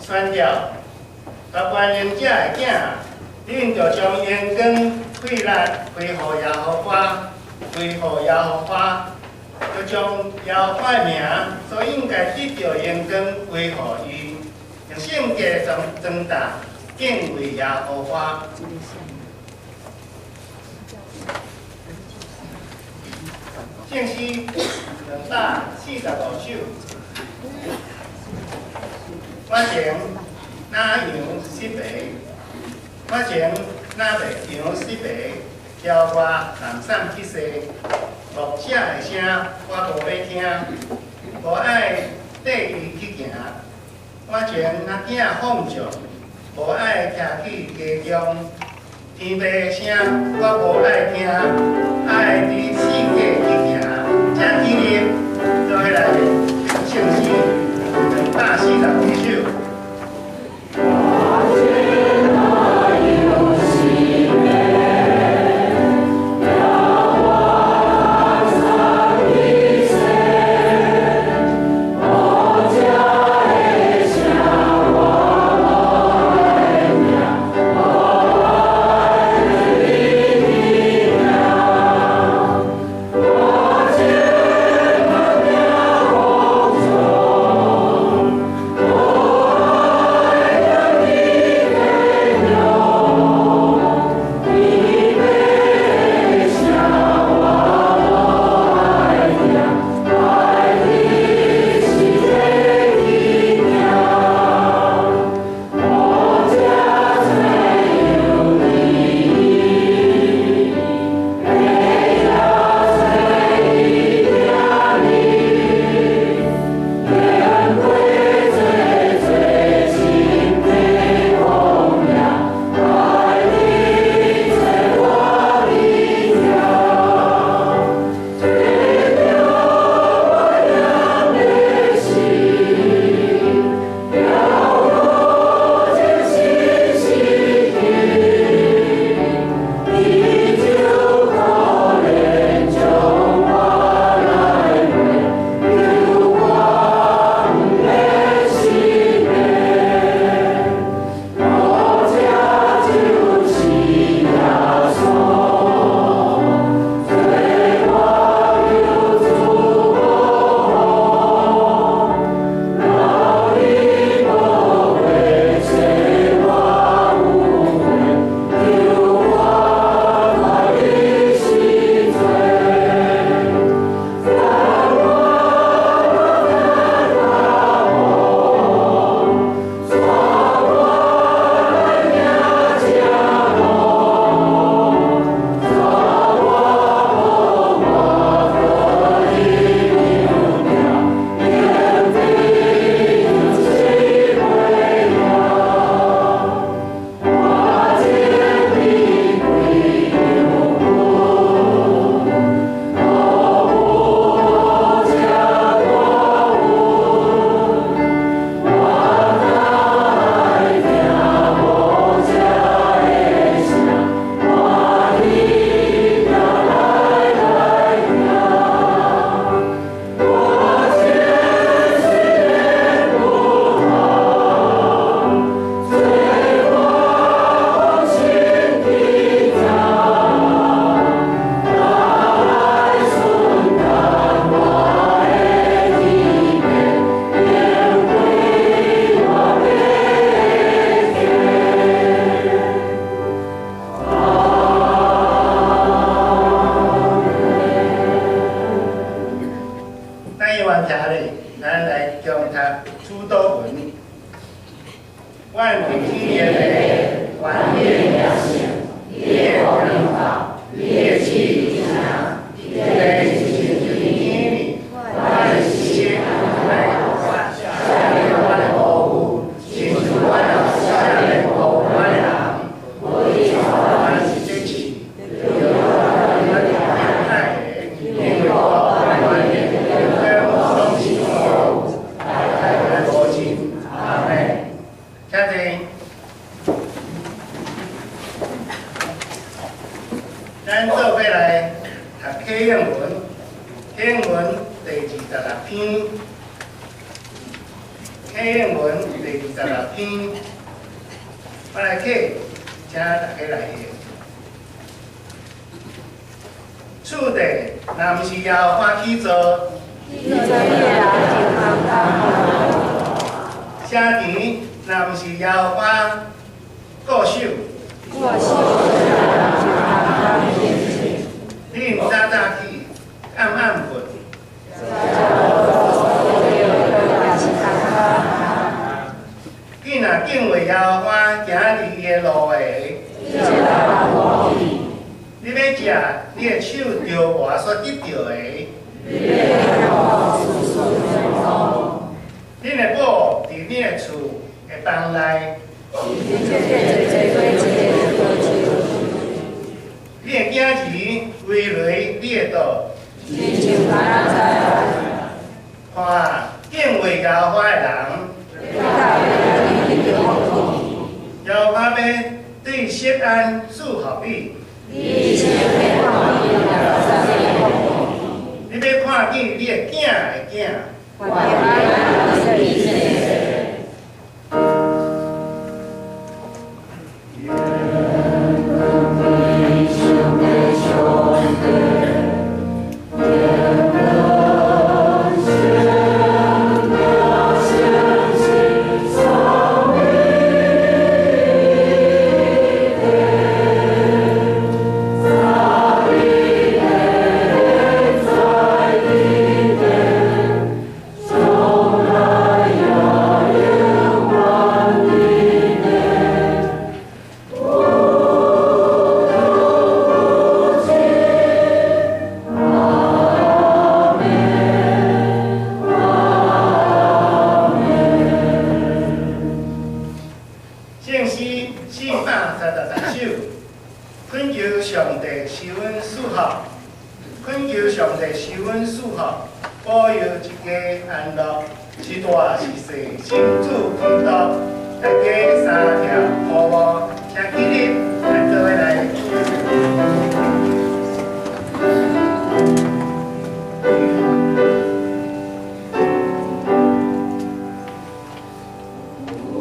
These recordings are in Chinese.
传条，甲观音者的囝，恁就将烟光贵力归乎耶和华，归乎耶和华，就将耶和华的名所应该得到的烟光归乎伊，用性格增大，敬畏耶和华。圣诗245首，我前哪样失败？我前哪袂样失败？叫我人送去世，牧者的声我无要听，无爱缀伊去行。我前那囝放纵，无爱徛起家中。天父的声我无爱听，爱伫世界去行。请今日做伙来唱诗245首。咱做课文第26篇，我来客，请大家来念。厝地若毋是要欢喜做，车田若毋是要欢固守，你毋早早起，暗暗困。你若敬畏耶和华，行你的路的，你要食，你的手着我所得到的。你的宝伫你的厝的房内，你的囝儿围绕你的道。看，敬畏耶和华的人。耶和华要对錫安祝福你。你要看见你的囝的囝。恳求上帝施恩赐福，保佑一家安乐，是大是小，心主福乐，大家三条和睦，请起立，咱做伙来。我。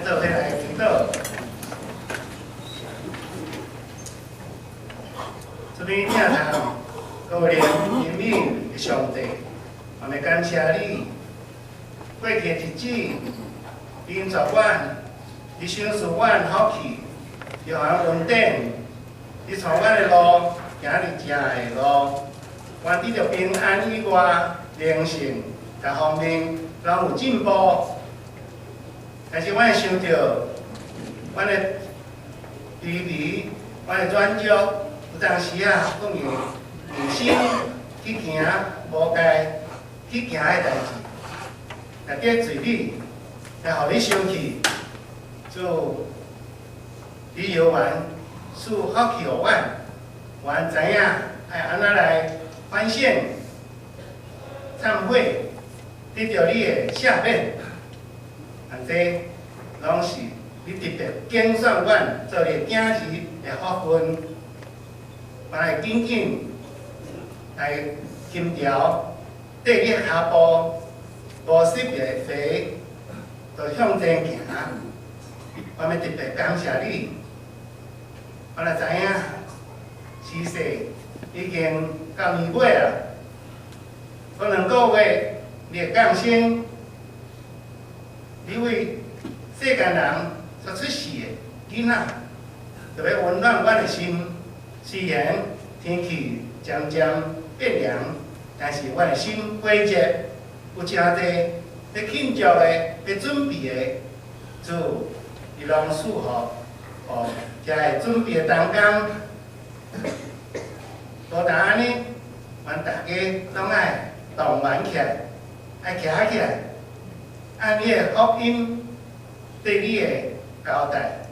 做伙来祈祷。这边听堂高连人民的上帝，我们感谢你。过去日子，因助阮，你赏赐阮福气，又行稳定，你带阮的路行伫正的路。阮得着平安以外，灵性各方面拢有进步。但是阮会想着，阮的距离，阮的专注，有当时啊，可能用心去行无该去行的代志，来得罪你，来互你生气，就你犹原赐福气互阮，阮知影爱安怎来反省、忏悔，得到你的赦免。但这拢是你特别拣选阮做你囝儿的福分，我来紧紧来协调缀你下步，无失的地，就向前行。我们特别感谢你，我来知影，时势已经到年尾啊，过2个月你会降薪。你为世间人所出世的囡仔，就要温暖阮的心。虽然天气渐渐变凉，但是阮的心过节有真侪要庆祝的、要准备的，主伊拢赐福，哦，遮个准备的当工，无当安尼，阮大家拢爱动员起来，爱徛起来。按你的福音对你的交代，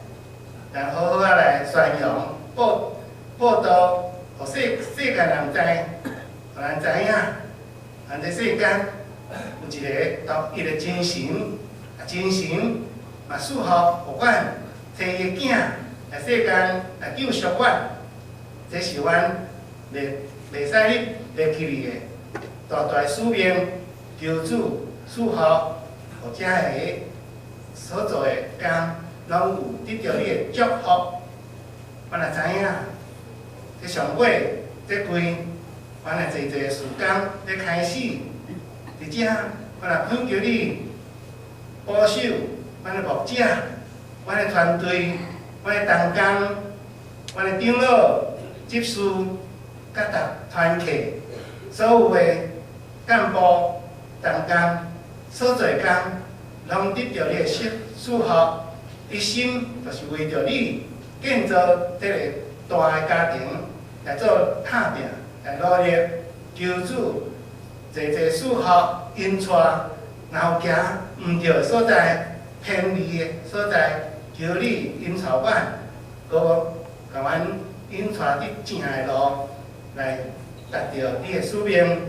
然后好好来宣扬、报道，互世间人知，互人知影，咱这世间有一个独一的真神，真神嘛赐福互阮，生伊的囝来世间来救赎阮，这是阮袂使你袂记哩的大大使命，求主赐福。互遮个所做的工，拢有得到你的祝福。我若知影，这上尾这规，我若坐坐时间要开始，伫遮我若恳求你保守阮的牧者、阮的团队、阮的同工、阮的长老、执事、甲逐团契，所有的干部、同工。所做工，拢得到你的赐福，一心就是为着你建造这个大的家庭来做打拼，来努力。求主济济赐福因带，然后行毋对的所在、偏离的所在，求你引导阮，搁甲阮引带伫正的路来达到你的使命。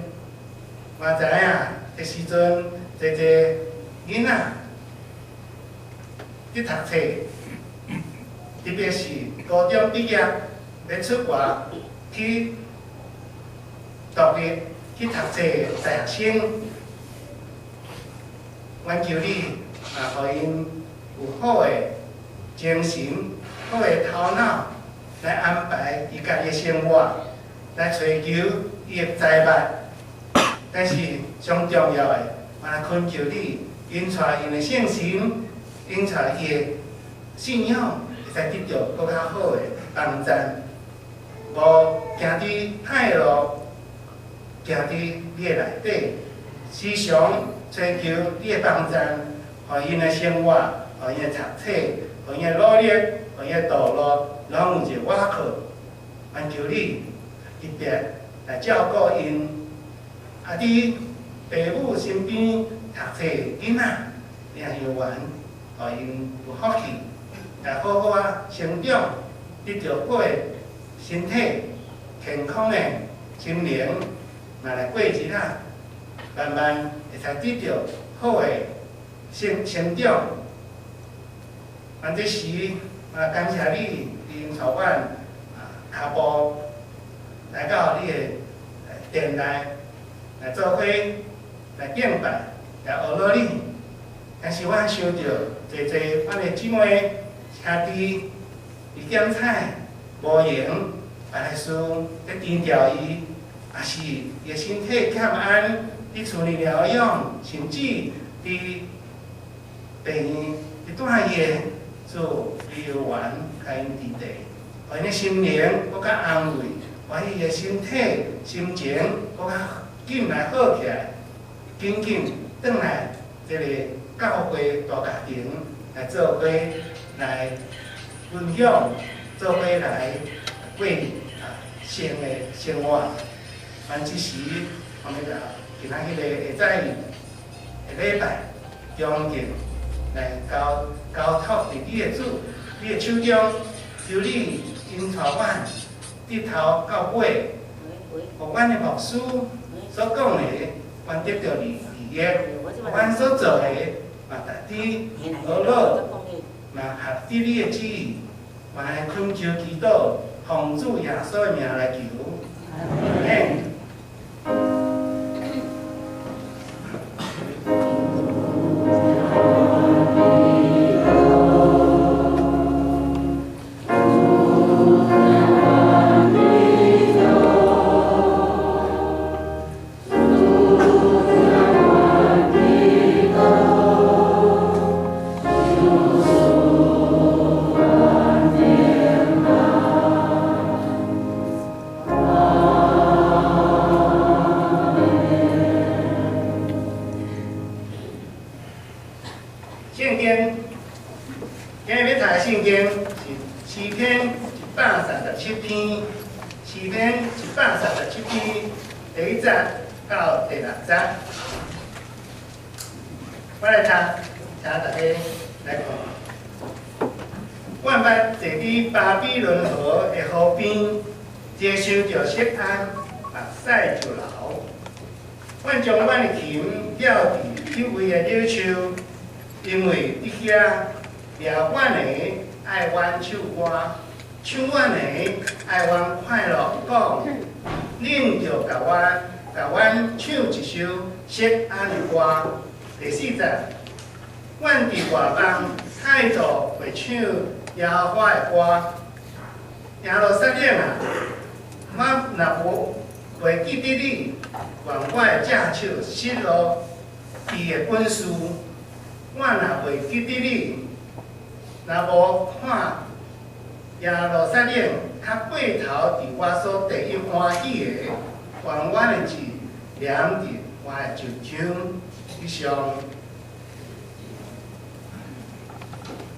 我知影这时阵。济囡仔伫读册，特别是高中毕业要出国去独立去读册的大学生，阮求你互因有好的精神、好的头脑来安排伊家己的生活，来追求伊的财物，但是上重要的。我来恳求你，引带因的信心，引带伊的信仰，会使得到更较好的帮助。无行伫歹路，行伫你的内底，时常追求你的帮助，互因的生活，互因的读册，互因的努力，互因的道路，拢有一个瓦靠。愿求你特别来照顾因，你。父母身边读册囡仔，也有缘，互因有福气，来好好啊成长，得到好的身体、健康的心灵，嘛来过日仔，慢慢会使得到好的成长。咱这时，我感谢你，因带阮下步来到你的殿内来做伙。来敬拜，来学努力，但是我想着，济济阮的弟姊妹、兄弟，伊检采无用，办事在治疗伊，也是伊的身体欠安，伫厝里疗养，甚至伫病院伫住院做医疗员，甲因治地，互因的心灵更较安慰，互伊的身体、心情更较紧来好起来，紧紧转来这个教会大家庭来做伙来分享，做伙来过新的生活。万一时，我们甲今仔日个下早下礼拜中敬来交托伫你的主、你的手中，求你引带阮直头到尾，互阮的牧师所讲的，阮得到利益，互阮所做的嘛，值得而乐，嘛合伫你的旨意，嘛来恳求祈祷，奉主耶稣的名来求，阿门。我来请大家来看。阮捌坐伫巴比伦河的河边，接受着锡安，目屎就流。阮将阮的琴吊伫迄位的柳树，因为伫遐掠阮的爱阮唱歌，唱阮的爱阮快乐讲，恁就甲阮唱一首锡安的歌。第4节，阮伫外邦太祖会唱耶和华的歌，耶路撒冷啊，我若袂记得你，愿我的正手失落伊的本事，我若袂记得你，若无看耶路撒冷较背头伫我所第一欢喜的，愿我的字念伫我的手中。以上